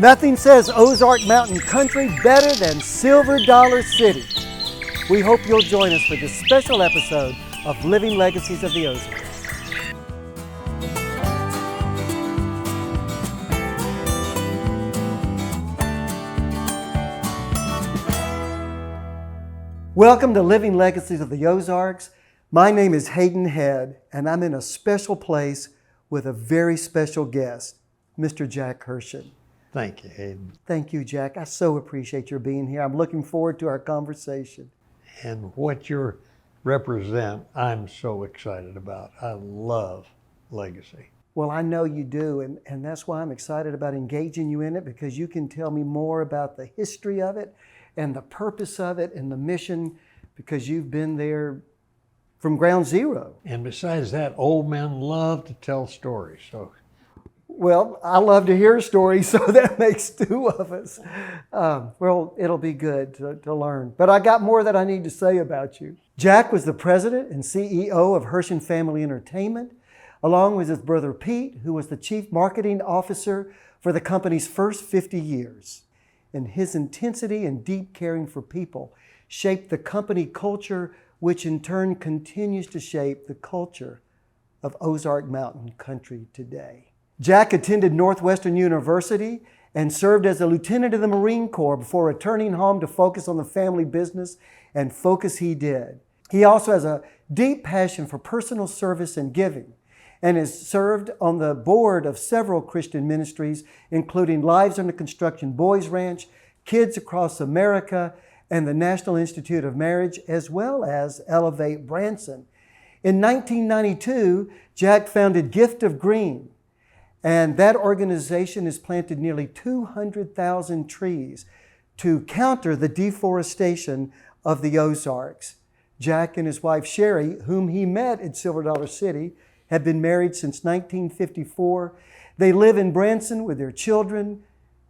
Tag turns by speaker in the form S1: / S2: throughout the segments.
S1: Nothing says Ozark Mountain Country better than Silver Dollar City. We hope you'll join us for this special episode of Living Legacies of the Ozarks. Welcome to Living Legacies of the Ozarks. My name is Hayden Head, and I'm in a special place with a very special guest, Mr. Jack Herschend.
S2: Thank you, Hayden.
S1: Thank you, Jack. I so appreciate your being here. I'm looking forward to our conversation.
S2: And what you represent, I'm so excited about. I love legacy.
S1: Well, I know you do, and that's why I'm excited about engaging you in it, because you can tell me more about the history of it and the purpose of it and the mission, because you've been there from ground zero.
S2: And besides that, old men love to tell stories.
S1: Well, I love to hear stories, so that makes two of us. Well, it'll be good to learn. But I got more that I need to say about you. Jack was the president and CEO of Herschend Family Entertainment, along with his brother Pete, who was the chief marketing officer for the company's first 50 years. And his intensity and deep caring for people shaped the company culture, which in turn continues to shape the culture of Ozark Mountain Country today. Jack attended Northwestern University and served as a lieutenant in the Marine Corps before returning home to focus on the family business, and focus he did. He also has a deep passion for personal service and giving, and has served on the board of several Christian ministries, including Lives Under Construction Boys Ranch, Kids Across America, and the National Institute of Marriage, as well as Elevate Branson. In 1992, Jack founded Gift of Green, and that organization has planted nearly 200,000 trees to counter the deforestation of the Ozarks. Jack and his wife Sherry, whom he met at Silver Dollar City, have been married since 1954. They live in Branson with their children,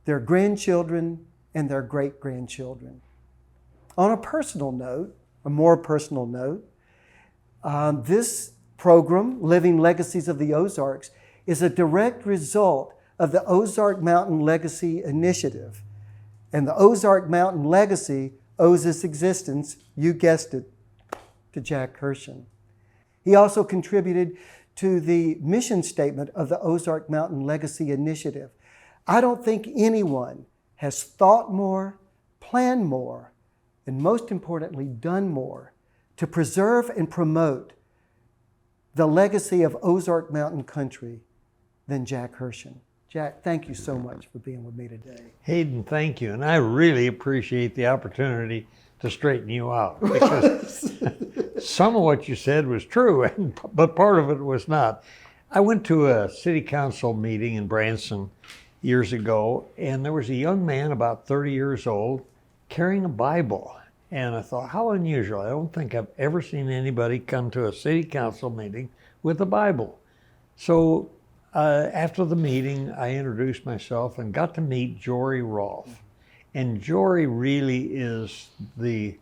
S1: their grandchildren, and their great-grandchildren. On a personal note, a more personal note, this program, Living Legacies of the Ozarks, is a direct result of the Ozark Mountain Legacy Initiative. And the Ozark Mountain Legacy owes its existence, you guessed it, to Jack Herschend. He also contributed to the mission statement of the Ozark Mountain Legacy Initiative. I don't think anyone has thought more, planned more, and most importantly, done more to preserve and promote the legacy of Ozark Mountain Country than Jack Herschend. Jack, thank you so much for being with me today.
S2: Hayden, thank you. And I really appreciate the opportunity to straighten you out, because some of what you said was true, but part of it was not. I went to a city council meeting in Branson years ago, and there was a young man about 30 years old carrying a Bible. And I thought, how unusual. I don't think I've ever seen anybody come to a city council meeting with a Bible. So after the meeting, I introduced myself and got to meet Jory Rolfe. And Jory really is the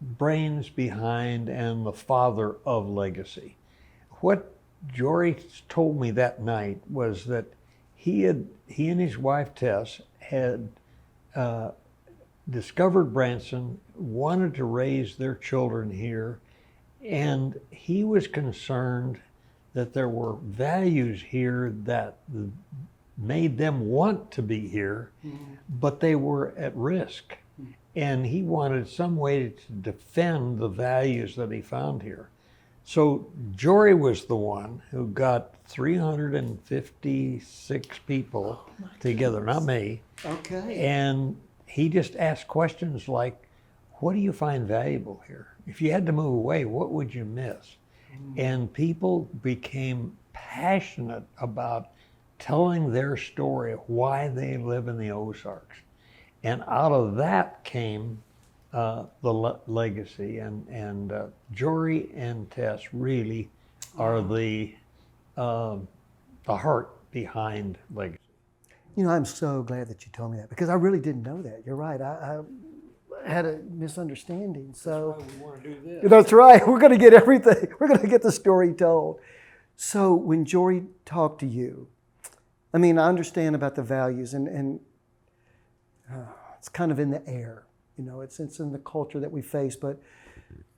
S2: brains behind and the father of legacy. What Jory told me that night was that he and his wife Tess had discovered Branson, wanted to raise their children here, and he was concerned that there were values here that made them want to be here, but they were at risk. And he wanted some way to defend the values that he found here. So Jory was the one who got 356 people together, not me.
S1: Okay.
S2: And he just asked questions like, what do you find valuable here? If you had to move away, what would you miss? And people became passionate about telling their story of why they live in the Ozarks. And out of that came the legacy. And Jory and Tess really are the heart behind legacy.
S1: You know, I'm so glad that you told me that, because I really didn't know that. You're right. I had a misunderstanding. So
S2: That's why we want to do this.
S1: That's right. We're going to get everything. We're going to get the story told. So when Jory talked to you, I mean, I understand about the values, and it's kind of in the air. You know, it's in the culture that we face, but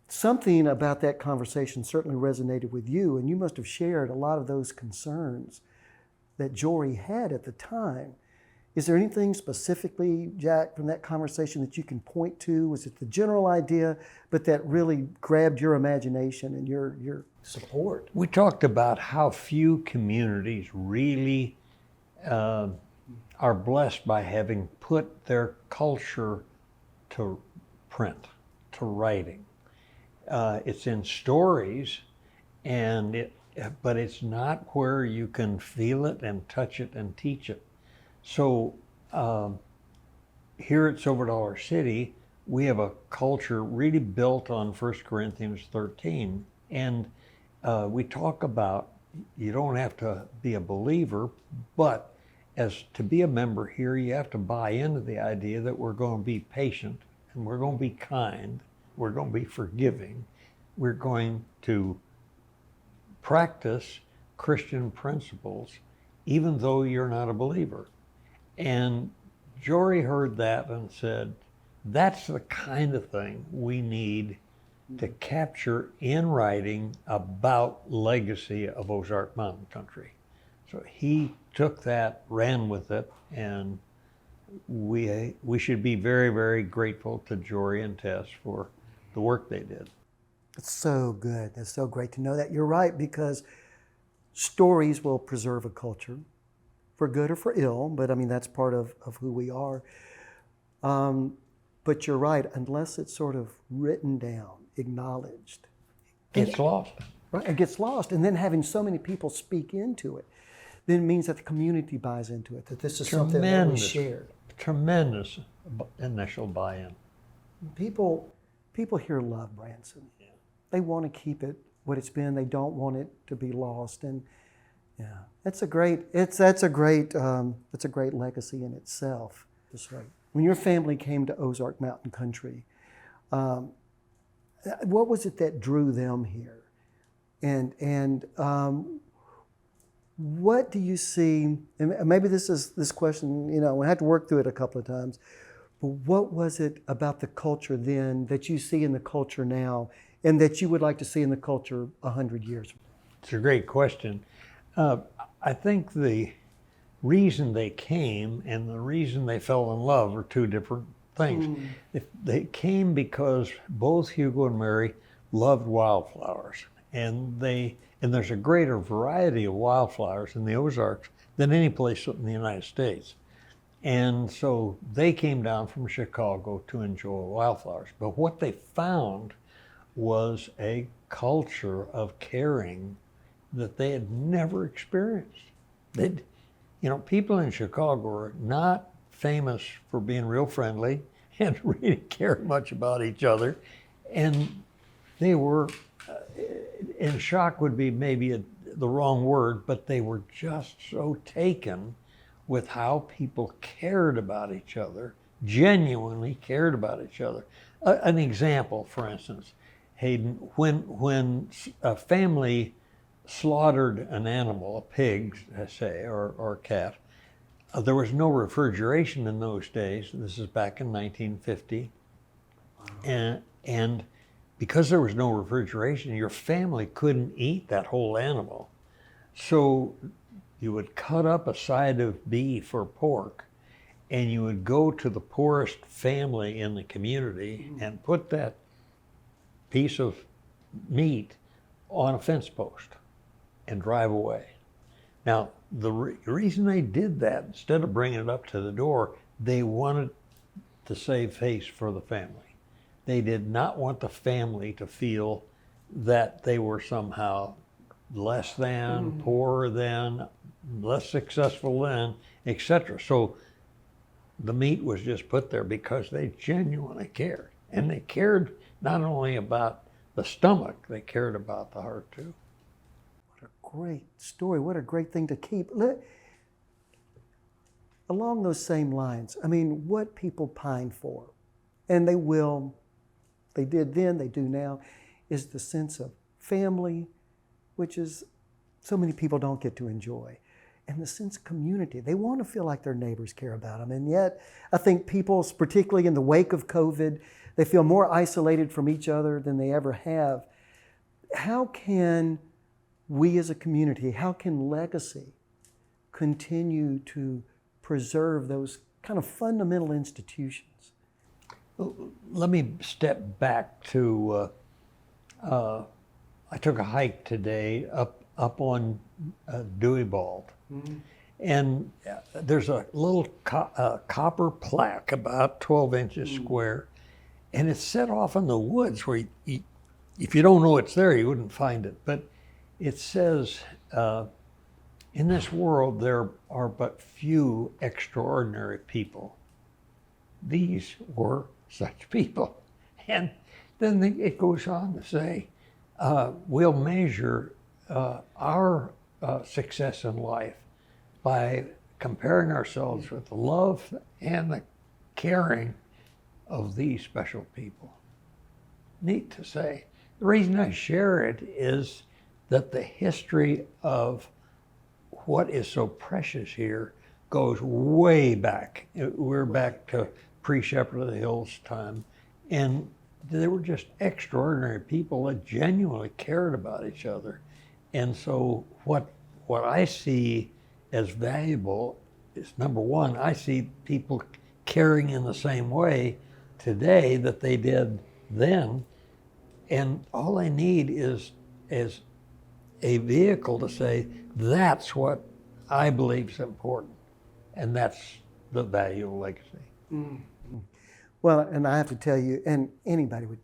S1: something about that conversation certainly resonated with you, and you must have shared a lot of those concerns that Jory had at the time. Is there anything specifically, Jack, from that conversation that you can point to? Was it the general idea, but that really grabbed your imagination and your support?
S2: We talked about how few communities really are blessed by having put their culture to print, to writing. It's in stories, but it's not where you can feel it and touch it and teach it. So here at Silver Dollar City, we have a culture really built on 1 Corinthians 13. And we talk about you don't have to be a believer, but as to be a member here, you have to buy into the idea that we're going to be patient and we're going to be kind, we're going to be forgiving, we're going to practice Christian principles, even though you're not a believer. And Jory heard that and said, that's the kind of thing we need to capture in writing about legacy of Ozark Mountain Country. So he took that, ran with it, and we should be very, very grateful to Jory and Tess for the work they did.
S1: It's so good. It's so great to know that. You're right, because stories will preserve a culture, for good or for ill, but I mean, that's part of who we are. But you're right, unless it's sort of written down, acknowledged.
S2: Gets lost.
S1: Right, it gets lost. And then having so many people speak into it, then means that the community buys into it, that this is something that we shared.
S2: Tremendous initial buy-in.
S1: People here love Branson. Yeah. They want to keep it what it's been. They don't want it to be lost. And yeah, that's a great legacy in itself. That's right. When your family came to Ozark Mountain Country, what was it that drew them here? And what do you see? And maybe this question, you know, we had to work through it a couple of times. But what was it about the culture then that you see in the culture now, and that you would like to see in the culture 100 years from now?
S2: It's a great question. I think the reason they came and the reason they fell in love are two different things. They came because both Hugo and Mary loved wildflowers, and there's a greater variety of wildflowers in the Ozarks than any place in the United States. And so they came down from Chicago to enjoy wildflowers. But what they found was a culture of caring that they had never experienced. People in Chicago are not famous for being real friendly and really care much about each other. And they were, and shock would be maybe the wrong word, but they were just so taken with how people cared about each other, genuinely cared about each other. An example, for instance, Hayden, when a family slaughtered an animal, a pig, say, or a cat, there was no refrigeration in those days. This is back in 1950. And because there was no refrigeration, your family couldn't eat that whole animal. So you would cut up a side of beef or pork, and you would go to the poorest family in the community and put that piece of meat on a fence post and drive away. Now, the reason they did that, instead of bringing it up to the door, they wanted to save face for the family. They did not want the family to feel that they were somehow less than, poorer than, less successful than, etc. So the meat was just put there because they genuinely cared. And they cared not only about the stomach, they cared about the heart too.
S1: What a great story. What a great thing to keep. Along those same lines, I mean, what people pine for, and they did then, they do now, is the sense of family, which is so many people don't get to enjoy. and the sense of community. They want to feel like their neighbors care about them. And yet, I think people, particularly in the wake of COVID, they feel more isolated from each other than they ever have. How can we as a community, how can Legacy continue to preserve those kind of fundamental institutions?
S2: Let me step back to, I took a hike today up on Dewey Bald. Mm-hmm. And there's a little copper plaque about 12 inches square, and it's set off in the woods where if you don't know it's there, you wouldn't find it. But it says, in this world, there are but few extraordinary people. These were such people. And then it goes on to say, we'll measure our success in life by comparing ourselves with the love and the caring of these special people. Neat to say. The reason I share it is that the history of what is so precious here goes way back. We're back to pre-Shepherd of the Hills time, and they were just extraordinary people that genuinely cared about each other. And so what I see as valuable is, number one, I see people caring in the same way today that they did then, and all they need is a vehicle to say, that's what I believe is important, and that's the value of Legacy.
S1: Mm-hmm. Well, and I have to tell you, and anybody would,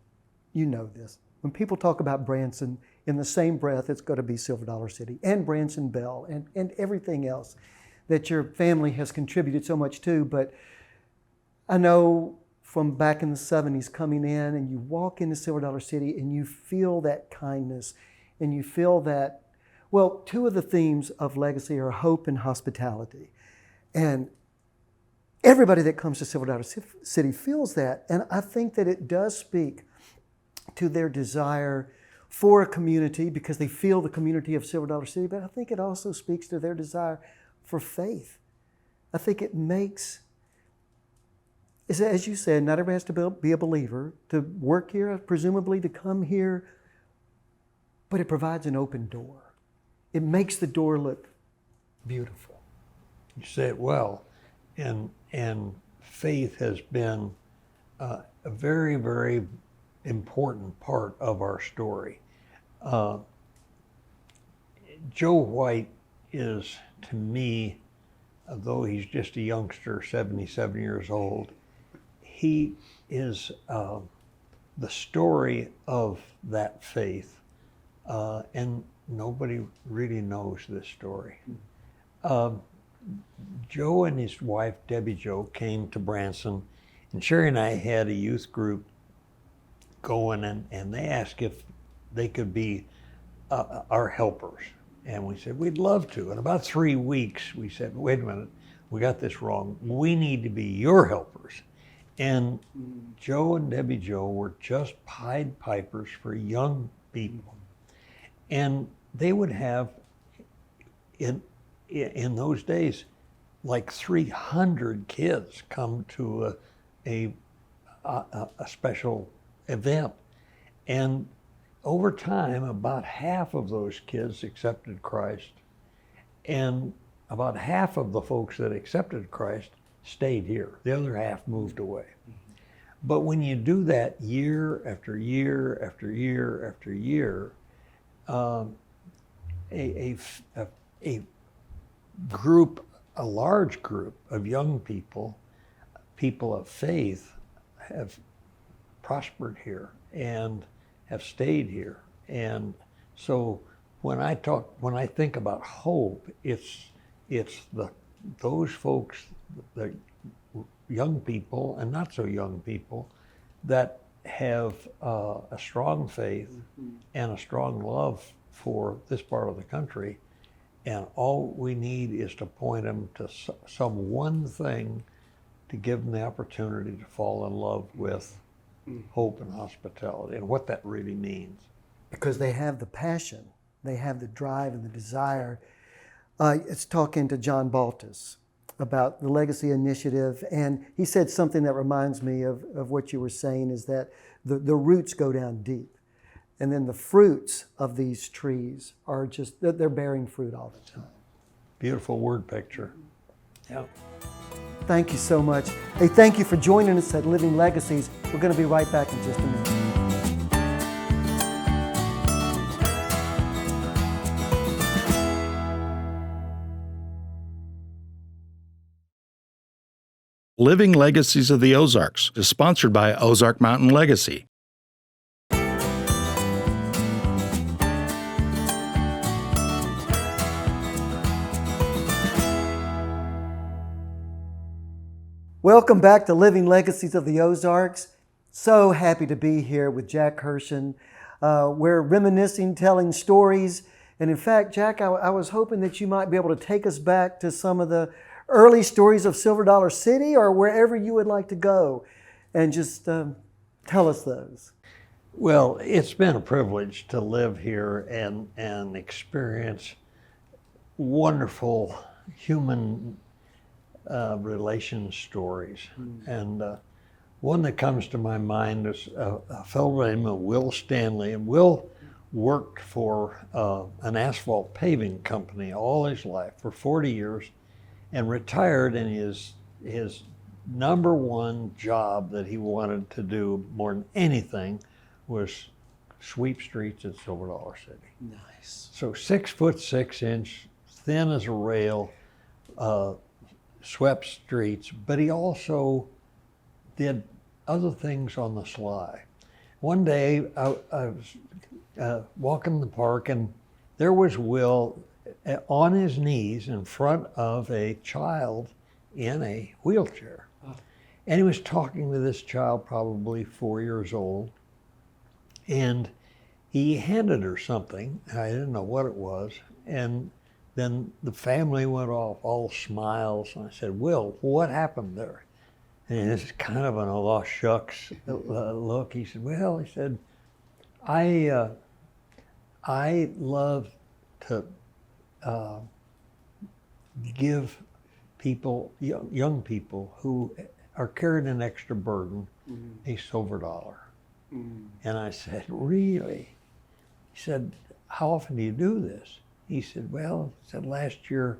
S1: you know this, when people talk about Branson, in the same breath, it's going to be Silver Dollar City and Branson Bell and everything else that your family has contributed so much to. But I know from back in the 70s coming in, and you walk into Silver Dollar City and you feel that kindness, and you feel that, well, two of the themes of Legacy are hope and hospitality. And everybody that comes to Silver Dollar City feels that. And I think that it does speak to their desire for a community because they feel the community of Silver Dollar City, but I think it also speaks to their desire for faith. I think it makes, as you said, not everybody has to be a believer to work here, presumably to come here, but it provides an open door. It makes the door look beautiful.
S2: You say it well, and faith has been a very, very important part of our story. Joe White is, to me, though he's just a youngster, 77 years old, he is the story of that faith, and nobody really knows this story. Joe and his wife, Debbie Jo, came to Branson, and Sherry and I had a youth group going, and they asked if they could be our helpers. And we said, we'd love to. In about 3 weeks, we said, wait a minute, we got this wrong. We need to be your helpers. And Joe and Debbie Jo were just Pied Pipers for young people. And they would have, in those days, like 300 kids come to a special event. And over time, about half of those kids accepted Christ, and about half of the folks that accepted Christ stayed here. The other half moved away. But when you do that year after year after year after year, a large group of young people, people of faith, have prospered here and have stayed here. And so when I think about hope, it's those folks, the young people and not so young people, that have a strong faith and a strong love for this part of the country. And all we need is to point them to some one thing to give them the opportunity to fall in love with hope and hospitality and what that really means.
S1: Because they have the passion, they have the drive and the desire. It's talking to John Baltus about the Legacy Initiative, and he said something that reminds me of what you were saying, is that the roots go down deep, and then the fruits of these trees are just, they're bearing fruit all the time.
S2: Beautiful word picture. Yeah.
S1: Thank you so much. Hey, thank you for joining us at Living Legacies. We're going to be right back in just a minute.
S3: Living Legacies of the Ozarks is sponsored by Ozark Mountain Legacy.
S1: Welcome back to Living Legacies of the Ozarks. So happy to be here with Jack Herschend. We're reminiscing, telling stories. And in fact, Jack, I was hoping that you might be able to take us back to some of the early stories of Silver Dollar City, or wherever you would like to go, and just tell us those.
S2: Well, it's been a privilege to live here and experience wonderful human relation stories. And one that comes to my mind is a fellow named Will Stanley. And Will worked for an asphalt paving company all his life, for 40 years, and retired, and his number one job that he wanted to do more than anything was sweep streets at Silver Dollar City.
S1: Nice.
S2: So 6'6", thin as a rail, swept streets, but he also did other things on the sly. One day I was walking the park, and there was Will on his knees in front of a child in a wheelchair. And he was talking to this child, probably 4 years old, and he handed her something. I didn't know what it was. And then the family went off, all smiles. And I said, Will, what happened there? And it's kind of an oh shucks look. He said, well, he said, I love to give people, young people who are carrying an extra burden, a silver dollar. And I said, really? He said, how often do you do this? He said, well, he said, last year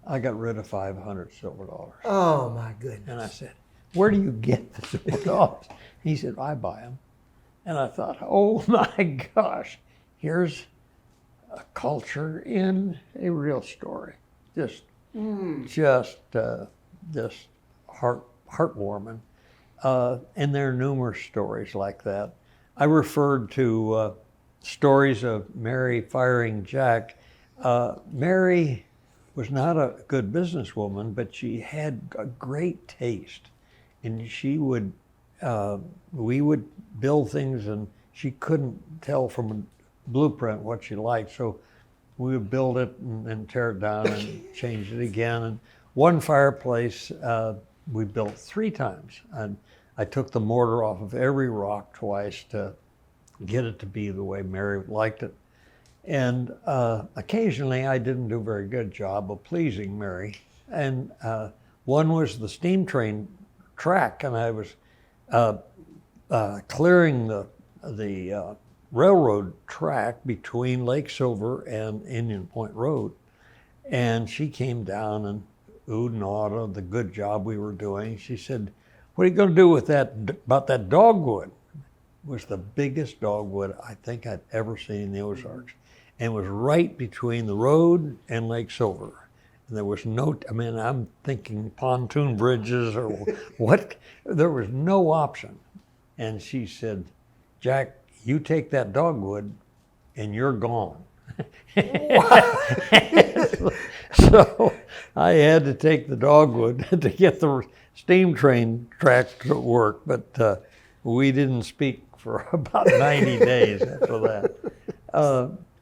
S2: I got rid of 500 silver dollars.
S1: Oh my goodness.
S2: And I said, where do you get the silver dollars? He said, I buy them. And I thought, oh my gosh, here's a culture in a real story. Just heartwarming. And there are numerous stories like that. I referred to stories of Mary firing Jack. Mary was not a good businesswoman, but she had a great taste. And she would, we would build things, and she couldn't tell from a blueprint what she liked. So we would build it and tear it down and change it again. And one fireplace we built 3 times. And I took the mortar off of every rock twice to get it to be the way Mary liked it. And occasionally I didn't do a very good job of pleasing Mary. And one was the steam train track, and I was clearing the railroad track between Lake Silver and Indian Point Road. And she came down and oohed and awed of the good job we were doing. She said, what are you going to do with that, about that dogwood? It was the biggest dogwood I think I'd ever seen in the Ozarks. And it was right between the road and Lake Silver. And there was no, I mean, I'm thinking pontoon bridges or what, there was no option. And she said, Jack, you take that dogwood and you're gone. So I had to take the dogwood to get the steam train track to work, but we didn't speak for about 90 days after that.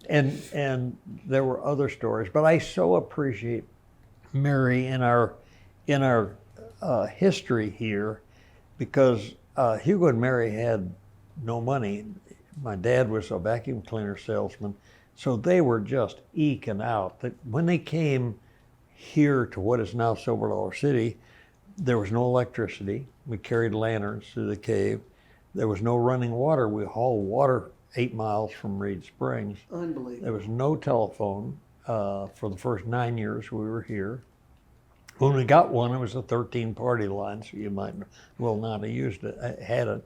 S2: And there were other stories, but I so appreciate Mary in our history here, because Hugo and Mary had no money. My dad was a vacuum cleaner salesman, So they were just eking out. When they came here to what is now Silver Dollar City, there was no electricity. We carried lanterns through the cave. There was no running water. We hauled water 8 miles from Reed Springs.
S1: Unbelievable.
S2: There was no telephone for the first 9 years we were here. When we got one, it was a 13-party line, so you might well not have used it, had it.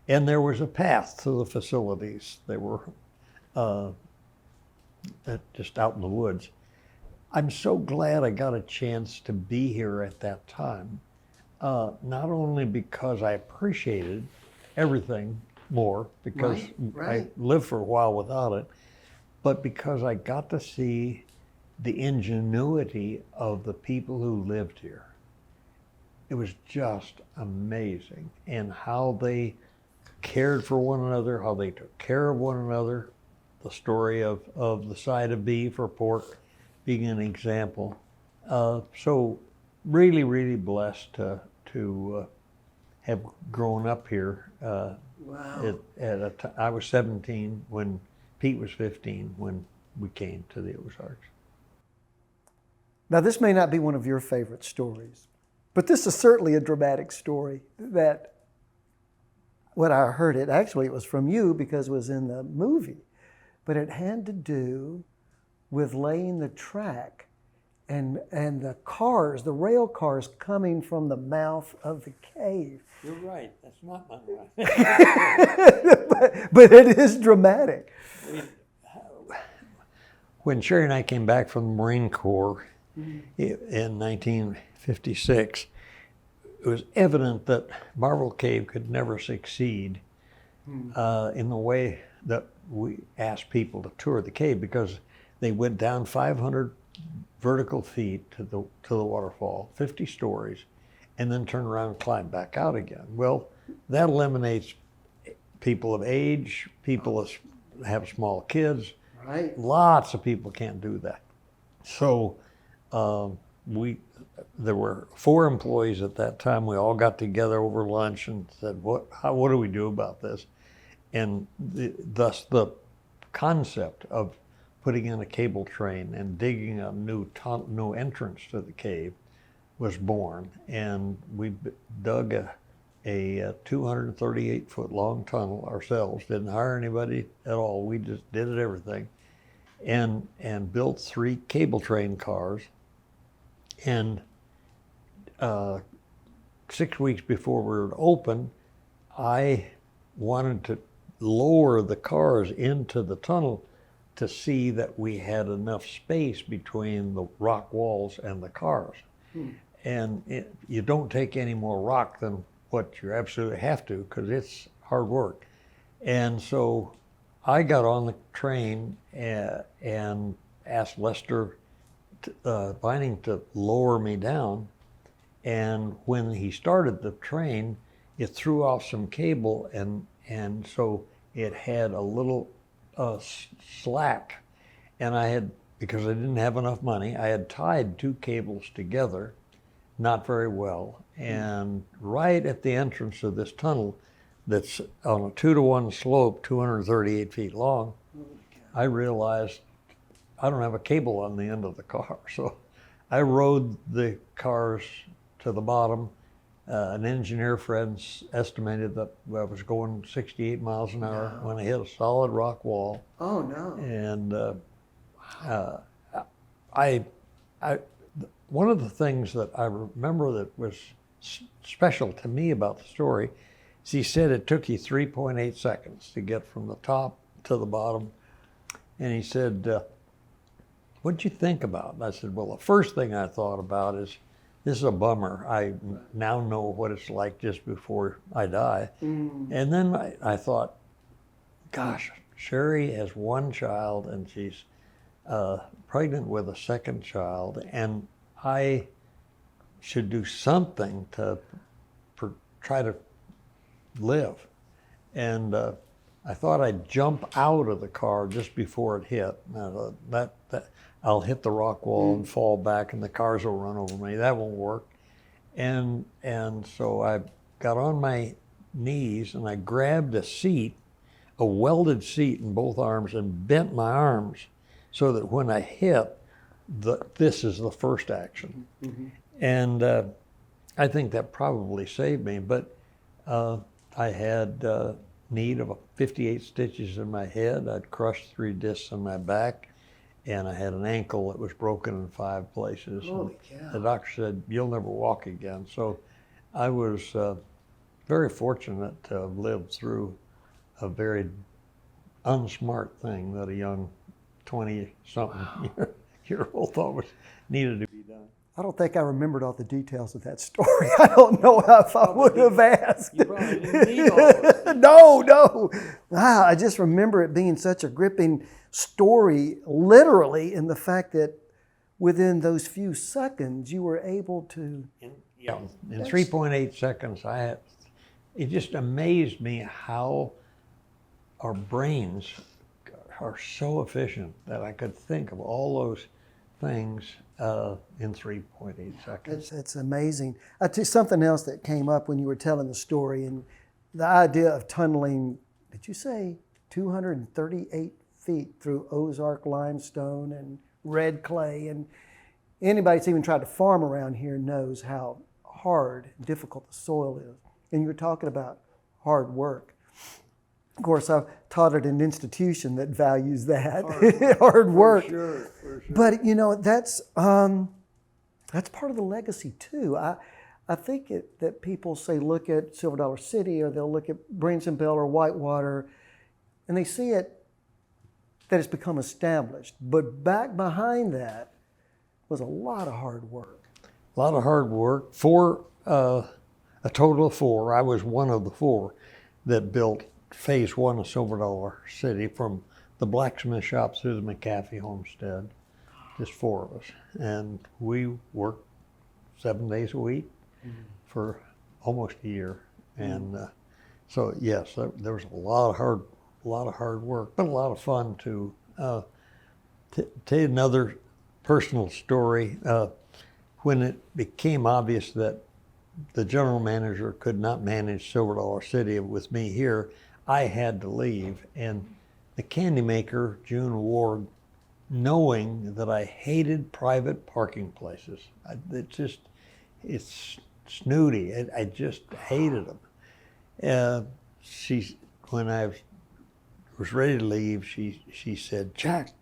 S2: And there was a path to the facilities. They were just out in the woods. I'm so glad I got a chance to be here at that time, not only because I appreciated everything more, because
S1: Right.
S2: I lived for a while without it, but because I got to see the ingenuity of the people who lived here. It was just amazing, and how they cared for one another, how they took care of one another. The story of the side of beef or pork being an example. So really, really blessed to have grown up here.
S1: Wow.
S2: I was 17 when Pete was 15 when we came to the Ozarks.
S1: Now, this may not be one of your favorite stories, but this is certainly a dramatic story that when I heard it, actually it was from you because it was in the movie, but it had to do with laying the track and the cars, the rail cars coming from the mouth of the cave.
S2: You're right. That's not my right.
S1: but it is dramatic.
S2: When Sherry and I came back from the Marine Corps in 1956, it was evident that Marble Cave could never succeed in the way that we asked people to tour the cave, because they went down 500 vertical feet to the waterfall, 50 stories, and then turn around and climb back out again. Well, that eliminates people of age, people that have small kids.
S1: Right.
S2: Lots of people can't do that. So there were 4 employees at that time. We all got together over lunch and said, what do we do about this? And thus the concept of putting in a cable train and digging a new entrance to the cave was born. And we dug a 238-foot long tunnel ourselves, didn't hire anybody at all. We just did it everything. And built 3 cable train cars. And 6 weeks before we were to open, I wanted to lower the cars into the tunnel to see that we had enough space between the rock walls and the cars. And you don't take any more rock than what you absolutely have to, because it's hard work. And so I got on the train and asked Lester Vining to lower me down. And when he started the train, it threw off some cable, and so it had a little slack. And because I didn't have enough money, I had tied 2 cables together, not very well. And right at the entrance of this tunnel, that's on a 2-to-1 slope, 238 feet long, I realized I don't have a cable on the end of the car. So I rode the cars to the bottom. An engineer friend estimated that I was going 68 miles an hour when I hit a solid rock wall.
S1: Oh, no.
S2: And one of the things that I remember that was special to me about the story is he said it took you 3.8 seconds to get from the top to the bottom. And he said, what'd you think about? And I said, well, the first thing I thought about is, this is a bummer. I now know what it's like just before I die. And then I thought, gosh, Sherry has 1 child and she's pregnant with a 2nd child, and I should do something to try to live. And I thought I'd jump out of the car just before it hit. Now, that I'll hit the rock wall and fall back, and the cars will run over me. That won't work. And so I got on my knees and I grabbed a seat, a welded seat in both arms, and bent my arms so that when I hit, this is the first action. And I think that probably saved me, but I had need of 58 stitches in my head. I'd crushed 3 discs in my back, and I had an ankle that was broken in 5 places.
S1: Holy cow.
S2: The doctor said, "You'll never walk again." So I was very fortunate to have lived through a very unsmart thing that a young 20-something year old thought was needed to be done.
S1: I don't think I remembered all the details of that story. I don't know if I would have asked.
S2: You probably didn't need all of it.
S1: No. I just remember it being such a gripping story, literally, in the fact that within those few seconds you were able to.
S2: In 3.8 seconds, it just amazed me how our brains are so efficient that I could think of all those things in 3.8 seconds.
S1: It's amazing. I tell you something else that came up when you were telling the story, and the idea of tunneling, did you say 238 feet through Ozark limestone and red clay? And anybody that's even tried to farm around here knows how hard and difficult the soil is. And you were talking about hard work. Of course, I've taught at an institution that values that, hard work.
S2: For sure.
S1: But that's part of the legacy too. I think that people say look at Silver Dollar City, or they'll look at Branson or Whitewater, and they see it that it's become established. But back behind that was a lot of hard work.
S2: A lot of hard work. A total of 4. I was one of the 4 that built phase 1 of Silver Dollar City, from the blacksmith shop through the McAfee homestead. Just 4 of us. And we worked 7 days a week for almost a year. And so yes, there was a lot of hard work, but a lot of fun too. To tell you another personal story, when it became obvious that the general manager could not manage Silver Dollar City with me here, I had to leave. And the candy maker, June Ward, knowing that I hated private parking places, it's snooty. I just hated them. When I was ready to leave, she said, "Jack,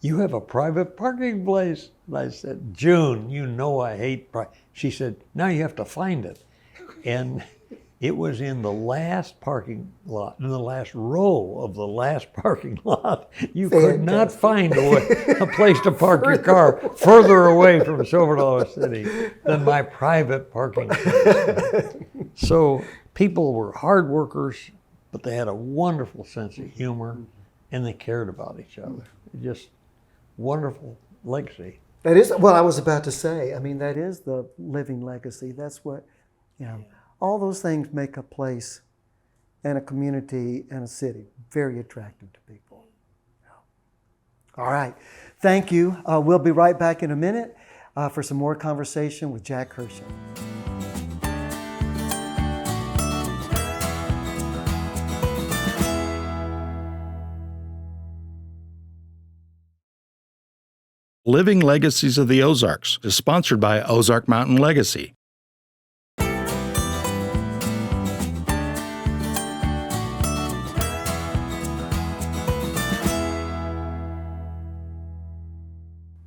S2: you have a private parking place." And I said, "June, you know I hate private." She said, "Now you have to find it." And it was in the last parking lot, in the last row of the last parking lot. You could not find a place to park your car further away from Silver Dollar City than my private parking place. So people were hard workers, but they had a wonderful sense of humor, and they cared about each other. Just wonderful legacy.
S1: That is what I was about to say. I mean, that is the living legacy. That's what, all those things make a place and a community and a city very attractive to people. All right. Thank you. We'll be right back in a minute for some more conversation with Jack Herschend.
S3: Living Legacies of the Ozarks is sponsored by Ozark Mountain Legacy.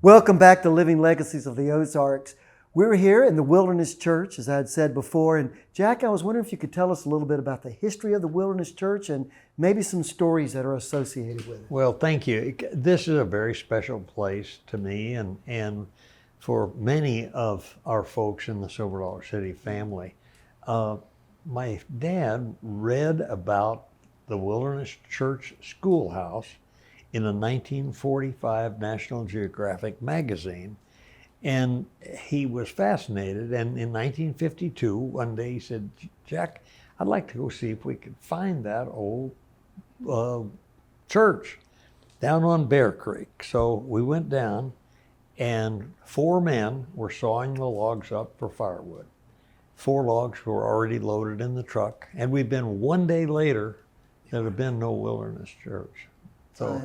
S1: Welcome back to Living Legacies of the Ozarks. We're here in the Wilderness Church, as I had said before. And Jack, I was wondering if you could tell us a little bit about the history of the Wilderness Church and maybe some stories that are associated with it.
S2: Well, thank you. This is a very special place to me and for many of our folks in the Silver Dollar City family. My dad read about the Wilderness Church Schoolhouse in a 1945 National Geographic magazine. And he was fascinated. And in 1952, one day he said, "Jack, I'd like to go see if we could find that old church down on Bear Creek." So we went down, and 4 men were sawing the logs up for firewood. 4 logs were already loaded in the truck. And we'd been 1 day later, there had been no Wilderness Church. So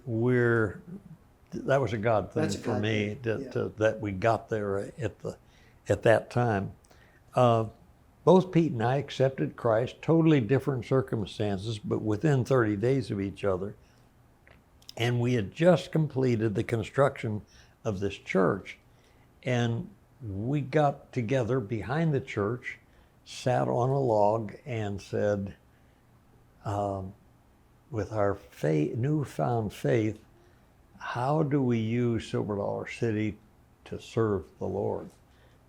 S2: we're that was a God thing
S1: That's a
S2: for
S1: God
S2: me
S1: thing,
S2: that we got there at that time. Both Pete and I accepted Christ, totally different circumstances, but within 30 days of each other. And we had just completed the construction of this church. And we got together behind the church, sat on a log, and said, with our newfound faith, how do we use Silver Dollar City to serve the Lord?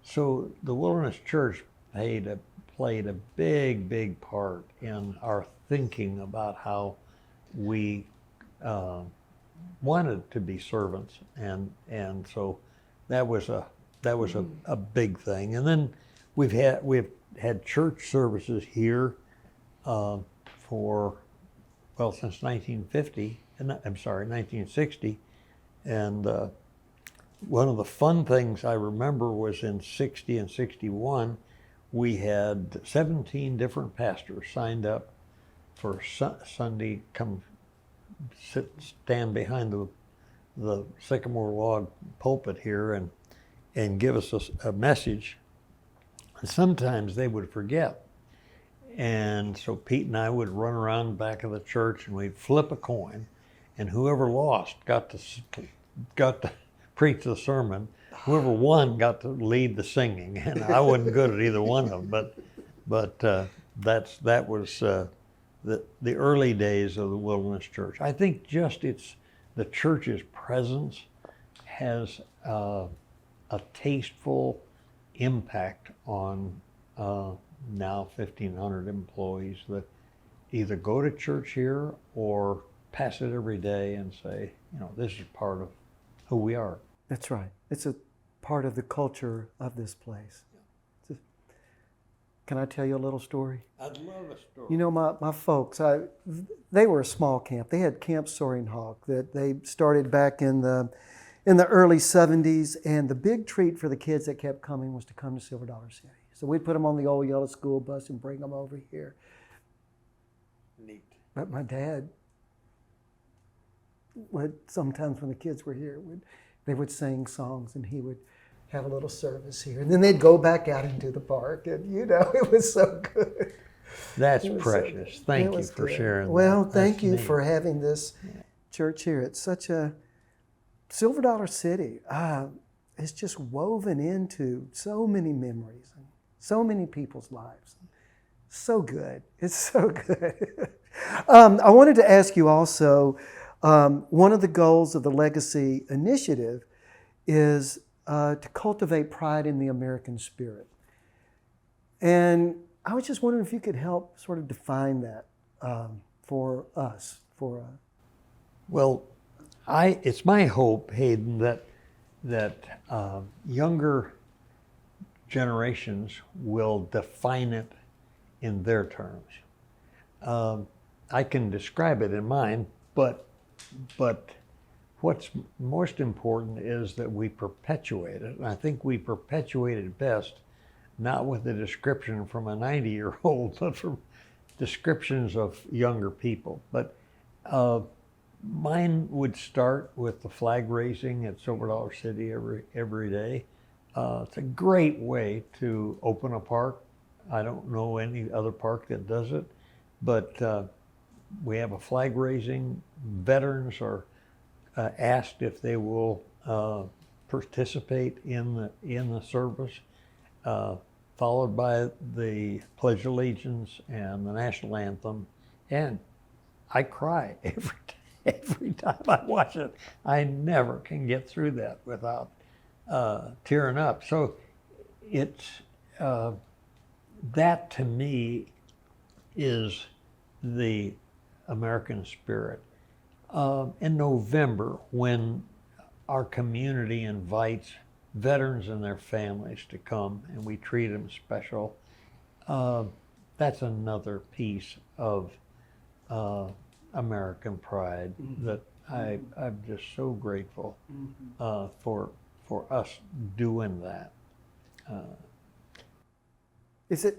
S2: So the Wilderness Church played a big part in our thinking about how we wanted to be servants, and so that was a big thing. And then we've had church services here since 1950, and I'm sorry, 1960, and one of the fun things I remember was in 60 and 61, we had 17 different pastors signed up for Sunday, stand behind the sycamore log pulpit here and give us a message. And sometimes they would forget. And so Pete and I would run around the back of the church and we'd flip a coin, and whoever lost got to preach the sermon. Whoever won got to lead the singing, and I wasn't good at either one of them. But that was the early days of the Wilderness Church. I think the church's presence has a tasteful impact on now 1,500 employees that either go to church here or pass it every day and say, this is part of who we are.
S1: That's right. It's a part of the culture of this place. Can I tell you a little story?
S2: I'd love a story.
S1: My folks, they were a small camp. They had Camp Soaring Hawk that they started back in the early 70s, and the big treat for the kids that kept coming was to come to Silver Dollar City. So we'd put them on the old yellow school bus and bring them over here.
S2: Neat.
S1: But my dad would, sometimes when the kids were here, they would sing songs, and he would have a little service here. And then they'd go back out into the park, and it was so good.
S2: That's precious. Thank you for sharing that.
S1: Well, thank you
S2: neat.
S1: for having this church here. It's such a Silver Dollar City. It's just woven into so many memories and so many people's lives. So good. It's so good. I wanted to ask you also, one of the goals of the Legacy Initiative is to cultivate pride in the American spirit. And I was just wondering if you could help sort of define that for us.
S2: Well, it's my hope, Hayden, that younger generations will define it in their terms. I can describe it in mine, but what's most important is that we perpetuate it. And I think we perpetuate it best, not with a description from a 90-year-old, but from descriptions of younger people. But mine would start with the flag raising at Silver Dollar City every day. It's a great way to open a park. I don't know any other park that does it, but we have a flag raising. Veterans are asked if they will participate in the service, followed by the Pledge of Allegiance and the national anthem. And I cry every time I watch it. I never can get through that without tearing up. So it's that to me is the American spirit. In November, when our community invites veterans and their families to come and we treat them special, that's another piece of American pride that I'm just so grateful for us doing that.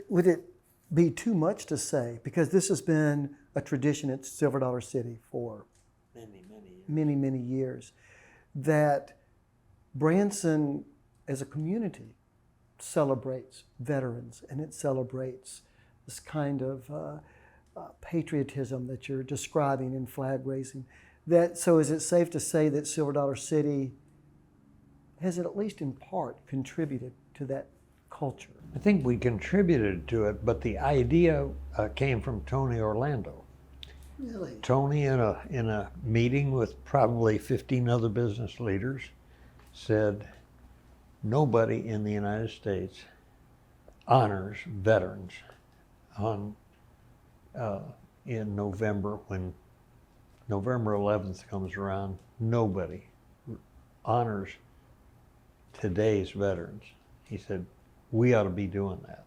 S1: Would it be too much to say? Because this has been a tradition at Silver Dollar City for many years. that Branson as a community celebrates veterans, and it celebrates this kind of patriotism that you're describing in flag raising. So is it safe to say that Silver Dollar City has at least in part contributed to that culture?
S2: I think we contributed to it, but the idea came from Tony Orlando.
S1: Really?
S2: Tony, in a meeting with probably 15 other business leaders, said, nobody in the United States honors veterans in November. When November 11th comes around, nobody honors today's veterans. He said, we ought to be doing that.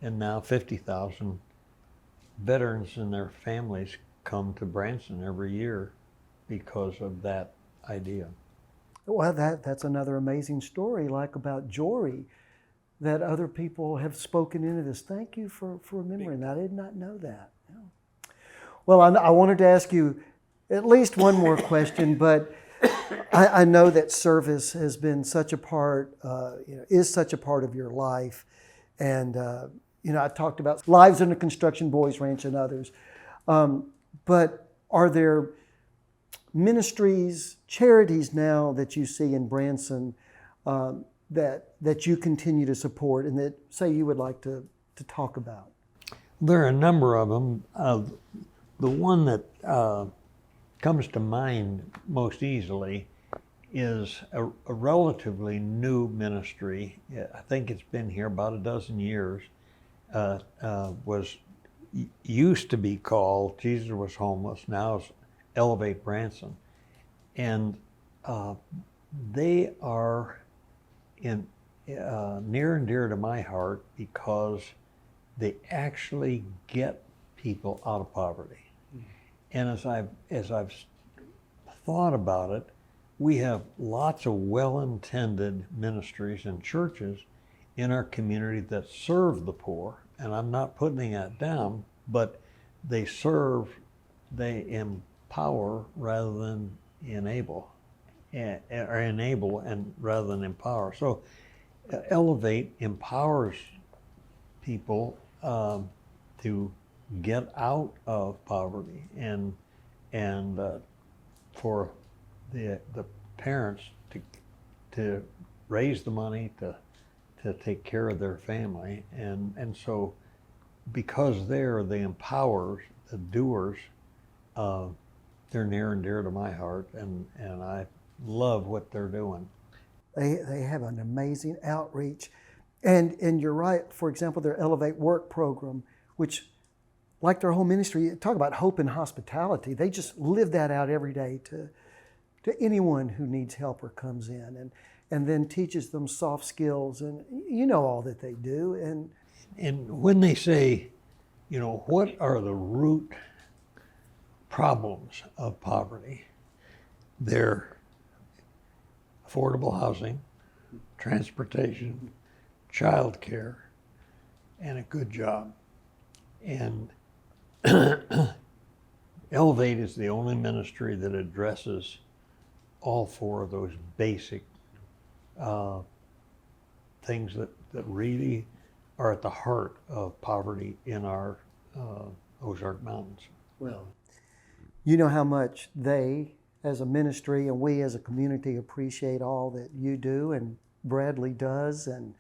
S2: And now 50,000 veterans and their families come to Branson every year because of that idea.
S1: Well, that's another amazing story, like about Jory, that other people have spoken into this. Thank you for remembering that. I did not know that. Yeah. Well, I wanted to ask you at least one more question, but I know that service has been such a part, is such a part of your life. And, I talked about Lives in the Construction Boys Ranch and others. But are there ministries, charities now that you see in Branson that you continue to support and that, say, you would like to talk about?
S2: There are a number of them. The one that comes to mind most easily is a relatively new ministry. I think it's been here about a dozen years. Used to be called Jesus Was Homeless, now it's Elevate Branson. And they are near and dear to my heart because they actually get people out of poverty. And as I've thought about it, we have lots of well-intended ministries and churches in our community that serve the poor, and I'm not putting that down, but they serve, they empower rather than enable, or enable and rather than empower. So Elevate empowers people to get out of poverty, and for the parents to raise the money to take care of their family, and so because they empower the doers, they're near and dear to my heart, and I love what they're doing.
S1: They have an amazing outreach, and you're right. For example, their Elevate Work program, which, like their whole ministry, talk about hope and hospitality. They just live that out every day to anyone who needs help or comes in, and then teaches them soft skills, and all that they do.
S2: And when they say, what are the root problems of poverty? They're affordable housing, transportation, childcare, and a good job. And Elevate is the only ministry that addresses all four of those basic things that really are at the heart of poverty in our Ozark Mountains.
S1: Well, you know how much they, as a ministry, and we as a community appreciate all that you do and Bradley does, and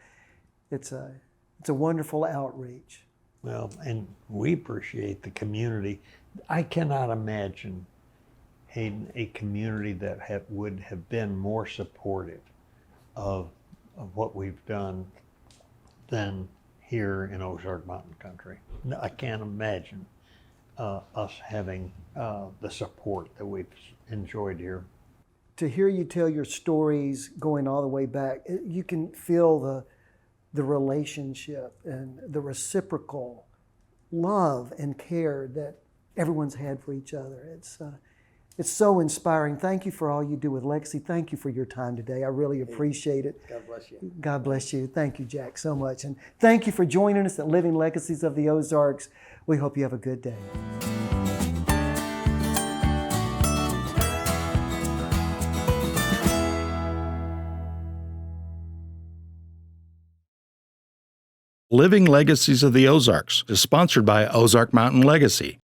S1: it's a wonderful outreach.
S2: Well, and we appreciate the community. I cannot imagine, Hayden, a community that would have been more supportive of what we've done than here in Ozark Mountain Country. No, I can't imagine us having the support that we've enjoyed here.
S1: To hear you tell your stories going all the way back, you can feel the relationship and the reciprocal love and care that everyone's had for each other. It's so inspiring. Thank you for all you do with Legacy. Thank you for your time today. I really appreciate it.
S2: God bless you.
S1: God bless you. Thank you, Jack, so much. And thank you for joining us at Living Legacies of the Ozarks. We hope you have a good day.
S3: Living Legacies of the Ozarks is sponsored by Ozark Mountain Legacy.